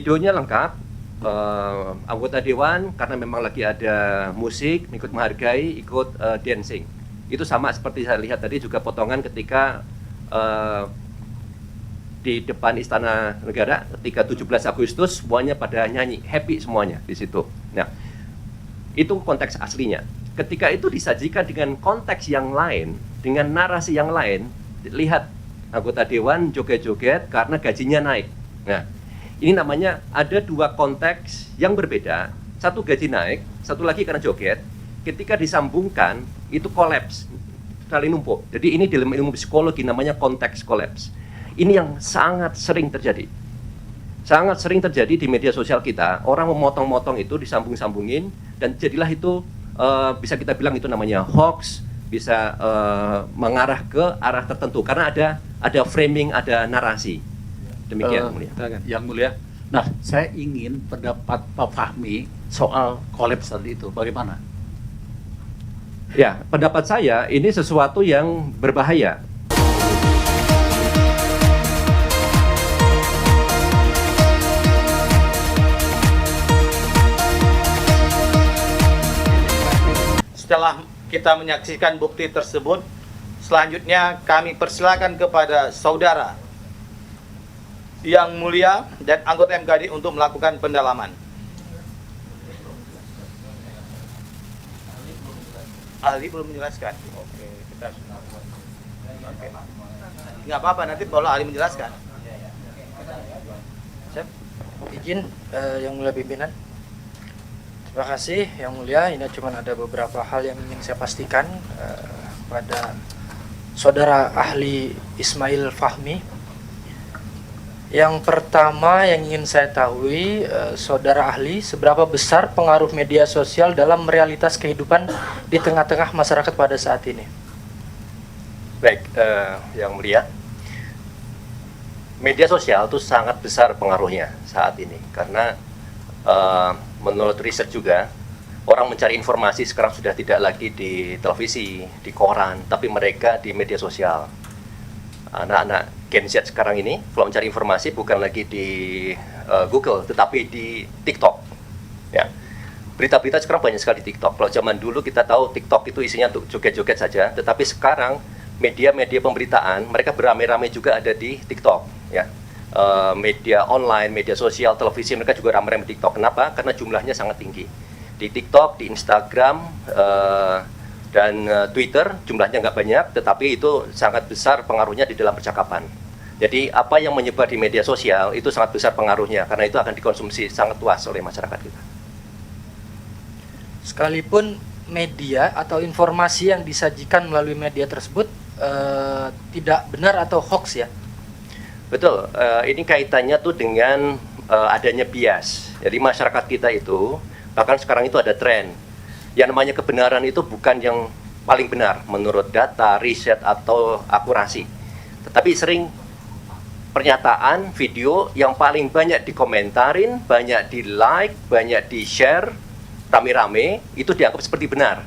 videonya lengkap. Anggota dewan karena memang lagi ada musik, ikut menghargai, ikut dancing. Itu sama seperti saya lihat tadi juga potongan ketika di depan Istana Negara ketika 17 Agustus semuanya pada nyanyi, happy semuanya di situ. Nah, itu konteks aslinya. Ketika itu disajikan dengan konteks yang lain, dengan narasi yang lain, lihat anggota dewan joget-joget karena gajinya naik. Nah, ini namanya ada dua konteks yang berbeda. Satu gaji naik, satu lagi karena joget. Ketika disambungkan, itu kolaps, saling numpuk. Jadi ini dalam ilmu psikologi namanya konteks kolaps. Ini yang sangat sering terjadi. Sangat sering terjadi di media sosial kita. Orang memotong-motong itu, disambung-sambungin, dan jadilah itu, bisa kita bilang itu namanya hoax, bisa mengarah ke arah tertentu. Karena ada framing, ada narasi. Demikian, Mulia. Yang Mulia. Nah, saya ingin pendapat Pak Fahmi soal kolaps tadi itu. Bagaimana? Ya, pendapat saya ini sesuatu yang berbahaya. Setelah kita menyaksikan bukti tersebut, selanjutnya kami persilakan kepada saudara Yang Mulia dan anggota MKD untuk melakukan pendalaman. Ahli belum menjelaskan. Oke, kita oke. Nggak apa-apa, nanti kalau ahli menjelaskan. Siap. Izin Yang Mulia Pimpinan. Terima kasih Yang Mulia. Ini cuma ada beberapa hal yang ingin saya pastikan pada saudara ahli Ismail Fahmi. Yang pertama yang ingin saya tahu, saudara ahli, seberapa besar pengaruh media sosial dalam realitas kehidupan di tengah-tengah masyarakat pada saat ini? Baik, Yang Mulia, media sosial itu sangat besar pengaruhnya saat ini karena menurut riset juga orang mencari informasi sekarang sudah tidak lagi di televisi, di koran, tapi mereka di media sosial. Anak-anak Gen Z sekarang ini kalau mencari informasi bukan lagi di Google, tetapi di TikTok. Ya, berita-berita sekarang banyak sekali di TikTok. Kalau zaman dulu kita tahu TikTok itu isinya untuk joget-joget saja, tetapi sekarang media-media pemberitaan mereka beramai-ramai juga ada di TikTok. Ya, media online, media sosial, televisi mereka juga ramai-ramai di TikTok. Kenapa? Karena jumlahnya sangat tinggi. Di TikTok, di Instagram, dan Twitter jumlahnya nggak banyak, tetapi itu sangat besar pengaruhnya di dalam percakapan. Jadi apa yang menyebar di media sosial itu sangat besar pengaruhnya, karena itu akan dikonsumsi sangat luas oleh masyarakat kita. Sekalipun media atau informasi yang disajikan melalui media tersebut tidak benar atau hoax ya? Betul, ini kaitannya tuh dengan adanya bias. Jadi masyarakat kita itu, bahkan sekarang itu ada tren. Yang namanya kebenaran itu bukan yang paling benar menurut data, riset, atau akurasi. Tetapi sering pernyataan, video yang paling banyak dikomentarin, banyak di-like, banyak di-share, rame-rame, itu dianggap seperti benar.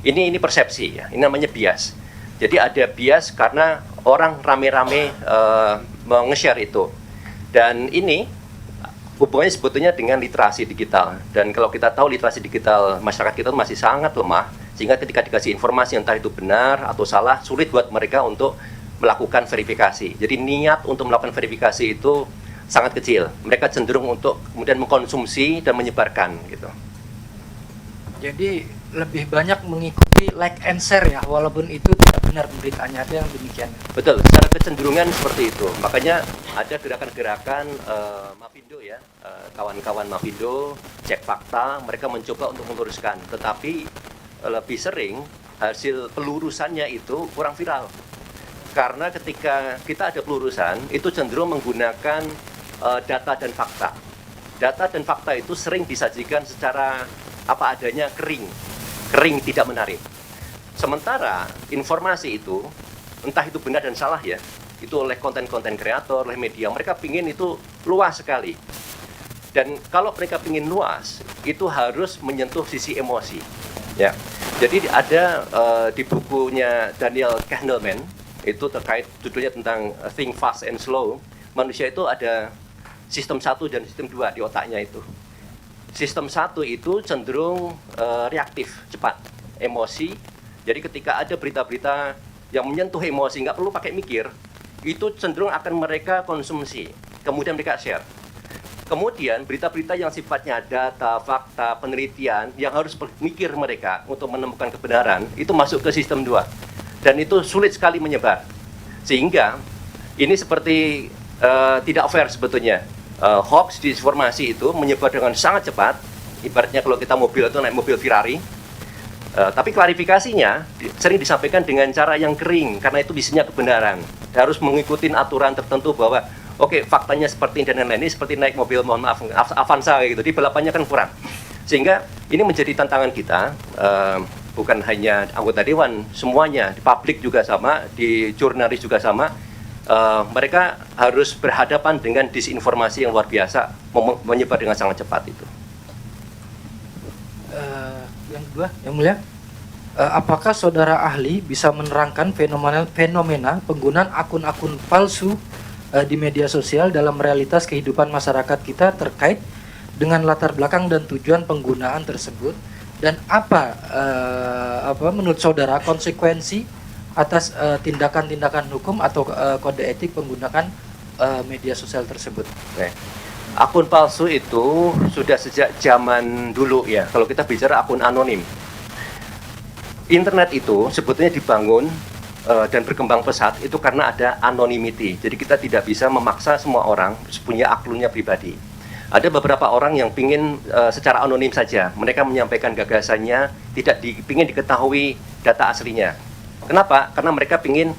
Ini persepsi, ya. Ini namanya bias. Jadi ada bias karena orang rame-rame menge-share itu. Dan ini hubungannya sebetulnya dengan literasi digital. Dan kalau kita tahu literasi digital masyarakat kita masih sangat lemah, sehingga ketika dikasih informasi entah itu benar atau salah, sulit buat mereka untuk melakukan verifikasi. Jadi niat untuk melakukan verifikasi itu sangat kecil. Mereka cenderung untuk kemudian mengkonsumsi dan menyebarkan gitu. Jadi lebih banyak mengikuti like and share ya, walaupun itu tidak benar beritanya, itu yang demikian. Betul, secara kecenderungan seperti itu. Makanya ada gerakan-gerakan Mavindo ya, kawan-kawan Mavindo, cek fakta, mereka mencoba untuk meluruskan. Tetapi lebih sering hasil pelurusannya itu kurang viral. Karena ketika kita ada pelurusan, itu cenderung menggunakan data dan fakta. Data dan fakta itu sering disajikan secara apa adanya, kering tidak menarik. Sementara informasi itu, entah itu benar dan salah ya, itu oleh konten-konten kreator, oleh media, mereka pingin itu luas sekali. Dan kalau mereka pingin luas, itu harus menyentuh sisi emosi. Ya, jadi ada di bukunya Daniel Kahneman, itu terkait judulnya tentang Think Fast and Slow, manusia itu ada sistem 1 dan sistem 2 di otaknya itu. Sistem 1 itu cenderung reaktif, cepat, emosi. Jadi ketika ada berita-berita yang menyentuh emosi, nggak perlu pakai mikir, itu cenderung akan mereka konsumsi, kemudian mereka share. Kemudian berita-berita yang sifatnya data, fakta, penelitian, yang harus mikir mereka untuk menemukan kebenaran, itu masuk ke sistem 2. Dan itu sulit sekali menyebar. Sehingga ini seperti tidak fair sebetulnya. Hoax, disinformasi itu menyebar dengan sangat cepat. Ibaratnya kalau kita mobil itu naik mobil Ferrari. Tapi klarifikasinya sering disampaikan dengan cara yang kering, karena itu isinya kebenaran. Harus mengikuti aturan tertentu bahwa oke, faktanya seperti ini dan lain-lain, ini seperti naik mobil, mohon maaf, Avanza gitu. Di balapannya kan kurang. Sehingga ini menjadi tantangan kita, bukan hanya anggota dewan, semuanya, di publik juga sama, di jurnalis juga sama. Mereka harus berhadapan dengan disinformasi yang luar biasa, menyebar dengan sangat cepat itu. Yang kedua, yang mulia, apakah saudara ahli bisa menerangkan fenomena penggunaan akun-akun palsu di media sosial dalam realitas kehidupan masyarakat kita terkait dengan latar belakang dan tujuan penggunaan tersebut, dan apa menurut saudara konsekuensi atas tindakan-tindakan hukum atau kode etik penggunaan media sosial tersebut? Akun palsu itu sudah sejak zaman dulu ya. Kalau kita bicara akun anonim, internet itu sebetulnya dibangun dan berkembang pesat itu karena ada anonymity. Jadi kita tidak bisa memaksa semua orang punya akunnya pribadi. Ada beberapa orang yang ingin secara anonim saja. Mereka menyampaikan gagasannya, tidak ingin diketahui data aslinya. Kenapa? Karena mereka ingin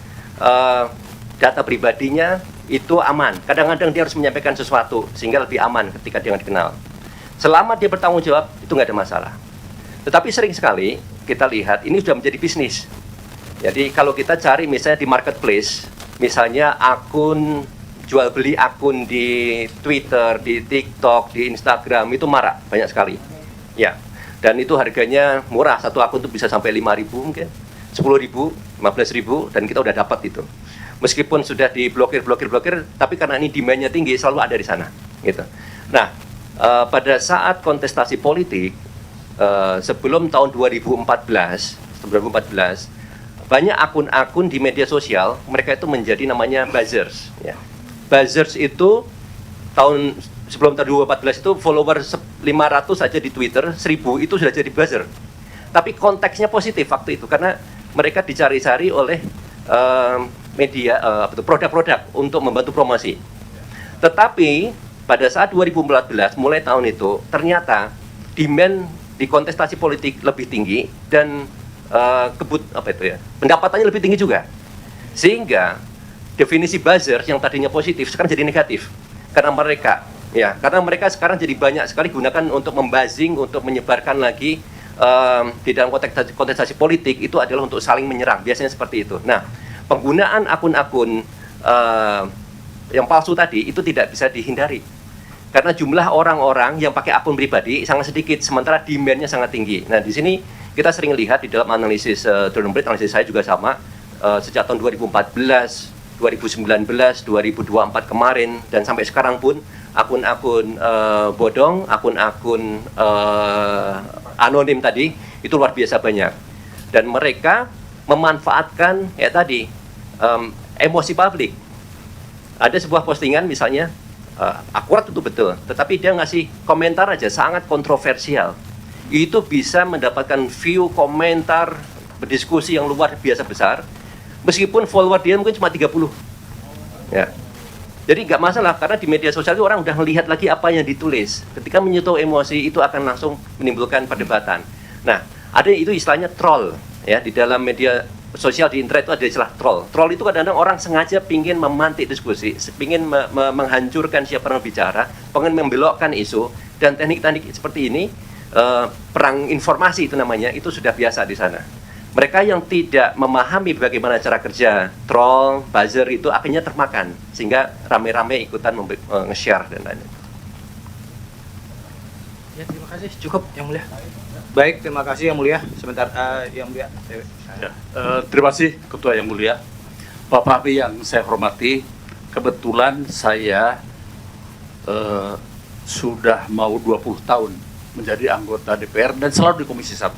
data pribadinya itu aman. Kadang-kadang dia harus menyampaikan sesuatu sehingga lebih aman ketika dia dikenal. Selama dia bertanggung jawab, itu nggak ada masalah. Tetapi sering sekali kita lihat ini sudah menjadi bisnis. Jadi kalau kita cari misalnya di marketplace, misalnya akun jual beli akun di Twitter, di TikTok, di Instagram itu marak, banyak sekali. Ya. Dan itu harganya murah, satu akun itu bisa sampai 5.000 mungkin, 10.000, 15.000, dan kita udah dapat itu. Meskipun sudah diblokir, tapi karena ini demand-nya tinggi, selalu ada di sana. Gitu. Nah, pada saat kontestasi politik, sebelum tahun 2014, banyak akun-akun di media sosial, mereka itu menjadi namanya buzzers. Ya. Buzzers itu sebelum tahun 2014 itu follower 500 saja di Twitter, 1.000 itu sudah jadi buzzer. Tapi konteksnya positif waktu itu, karena mereka dicari-cari oleh media, produk-produk untuk membantu promosi. Tetapi pada saat 2014 mulai tahun itu ternyata demand di kontestasi politik lebih tinggi dan pendapatannya lebih tinggi juga, sehingga definisi buzzer yang tadinya positif sekarang jadi negatif karena mereka sekarang jadi banyak sekali gunakan untuk membazing, untuk menyebarkan lagi di dalam kontestasi politik itu adalah untuk saling menyerang, biasanya seperti itu. Nah, penggunaan akun-akun yang palsu tadi itu tidak bisa dihindari karena jumlah orang-orang yang pakai akun pribadi sangat sedikit, sementara demand-nya sangat tinggi. Nah, di sini kita sering lihat di dalam analisis Drone analisis saya juga sama, sejak tahun 2014, 2019, 2024 kemarin, dan sampai sekarang pun akun-akun bodong, akun-akun anonim tadi itu luar biasa banyak, dan mereka memanfaatkan emosi publik. Ada sebuah postingan misalnya akurat itu betul, tetapi dia ngasih komentar aja sangat kontroversial, itu bisa mendapatkan view, komentar, berdiskusi yang luar biasa besar, meskipun follower dia mungkin cuma 30. Ya. Jadi nggak masalah, karena di media sosial itu orang udah melihat lagi apa yang ditulis. Ketika menyentuh emosi itu akan langsung menimbulkan perdebatan. Nah, ada itu istilahnya troll. Ya, di dalam media sosial di internet itu ada istilah troll. Troll itu kadang-kadang orang sengaja pingin memantik diskusi, pingin menghancurkan siapa yang bicara, pengen membelokkan isu, dan teknik-teknik seperti ini, perang informasi itu namanya, itu sudah biasa di sana. Mereka yang tidak memahami bagaimana cara kerja troll, buzzer itu akhirnya termakan, sehingga rame-rame ikutan nge-share dan lain-lain. Ya, terima kasih. Cukup, Yang Mulia. Baik, terima kasih Yang Mulia. Sebentar, Yang Mulia. Ya, terima kasih Ketua Yang Mulia. Bapak Fahmi yang saya hormati, kebetulan saya sudah mau 20 tahun menjadi anggota DPR dan selalu di Komisi 1.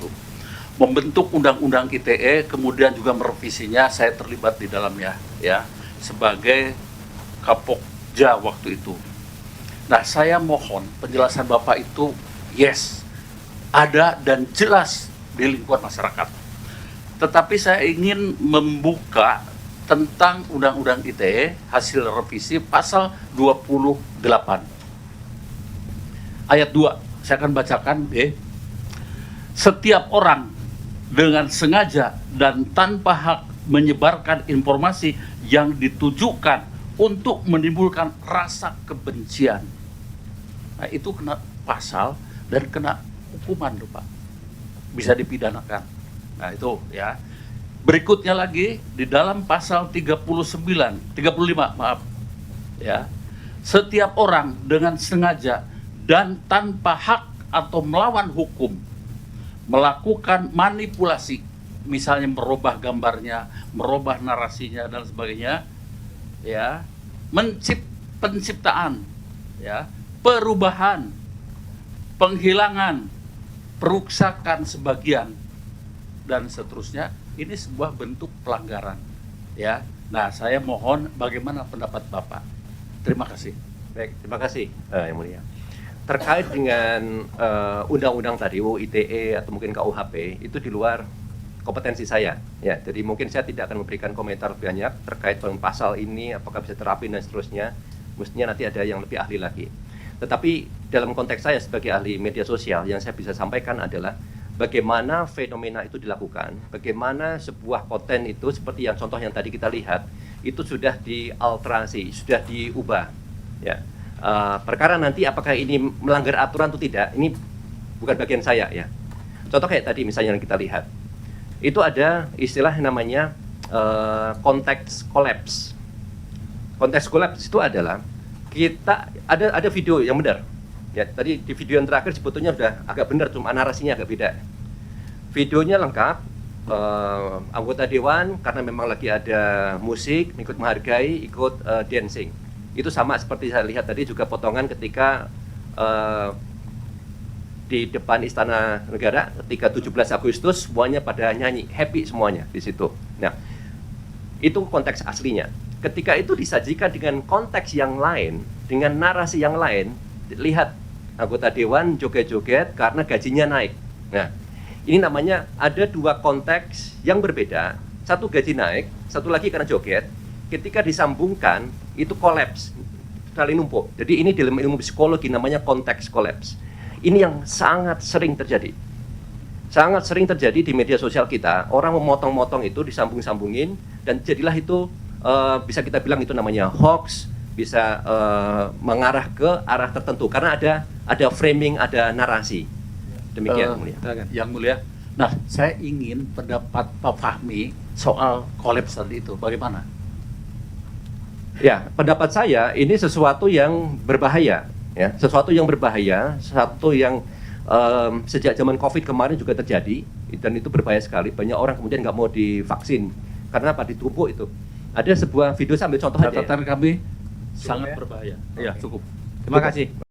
Membentuk undang-undang ITE, kemudian juga merevisinya, saya terlibat di dalamnya ya sebagai Kapokja waktu itu. Nah, saya mohon penjelasan Bapak itu yes, ada dan jelas di lingkungan masyarakat. Tetapi saya ingin membuka tentang Undang-Undang ITE hasil revisi pasal 28 ayat 2. Saya akan bacakan. Setiap orang dengan sengaja dan tanpa hak menyebarkan informasi yang ditujukan untuk menimbulkan rasa kebencian. Nah, itu kena pasal dan kena hukuman loh, Pak. Bisa dipidanakan. Nah, itu ya. Berikutnya lagi di dalam pasal 35 maaf. Ya. Setiap orang dengan sengaja dan tanpa hak atau melawan hukum melakukan manipulasi, misalnya merubah gambarnya, merubah narasinya dan sebagainya, ya, penciptaan, ya, perubahan, penghilangan, perusakan sebagian dan seterusnya, ini sebuah bentuk pelanggaran, ya. Nah, saya mohon bagaimana pendapat Bapak? Terima kasih. Baik, terima kasih Yang Mulia. Terkait dengan undang-undang tadi UU ITE atau mungkin KUHP itu di luar kompetensi saya ya, jadi mungkin saya tidak akan memberikan komentar banyak terkait dengan pasal ini apakah bisa terapi dan seterusnya, mestinya nanti ada yang lebih ahli lagi. Tetapi dalam konteks saya sebagai ahli media sosial yang saya bisa sampaikan adalah bagaimana fenomena itu dilakukan, bagaimana sebuah konten itu seperti yang contoh yang tadi kita lihat itu sudah dialterasi, sudah diubah ya. Perkara nanti apakah ini melanggar aturan atau tidak, ini bukan bagian saya ya. Contoh kayak tadi misalnya yang kita lihat, itu ada istilah namanya konteks collapse. Konteks collapse itu adalah kita ada video yang benar. Ya, tadi di video yang terakhir sebetulnya sudah agak benar, cuma narasinya agak beda. Videonya lengkap, anggota dewan karena memang lagi ada musik, ikut menghargai, ikut dancing. Itu sama seperti saya lihat tadi juga potongan ketika di depan Istana Negara ketika 17 Agustus semuanya pada nyanyi, happy semuanya di situ. Nah, itu konteks aslinya. Ketika itu disajikan dengan konteks yang lain, dengan narasi yang lain, lihat anggota dewan joget-joget karena gajinya naik. Nah, ini namanya ada dua konteks yang berbeda. Satu gaji naik, satu lagi karena joget. Ketika disambungkan itu kolaps, saling numpuk. Jadi ini dalam ilmu psikologi namanya konteks kolaps. Ini yang sangat sering terjadi. Sangat sering terjadi di media sosial kita. Orang memotong-motong itu, disambung-sambungin, dan jadilah itu bisa kita bilang itu namanya hoax, bisa mengarah ke arah tertentu karena ada framing, ada narasi. Demikian, Mulia. Yang Mulia. Nah, saya ingin pendapat Pak Fahmi soal kolaps tadi itu. Bagaimana? Ya, pendapat saya ini sesuatu yang berbahaya, ya, sesuatu yang berbahaya, satu yang sejak zaman COVID kemarin juga terjadi dan itu berbahaya sekali. Banyak orang kemudian nggak mau divaksin karena apa? Ditumpuk itu. Ada sebuah video, saya ambil contoh aja. Catatan kami Cukup sangat ya? berbahaya. Ya, cukup. Terima kasih.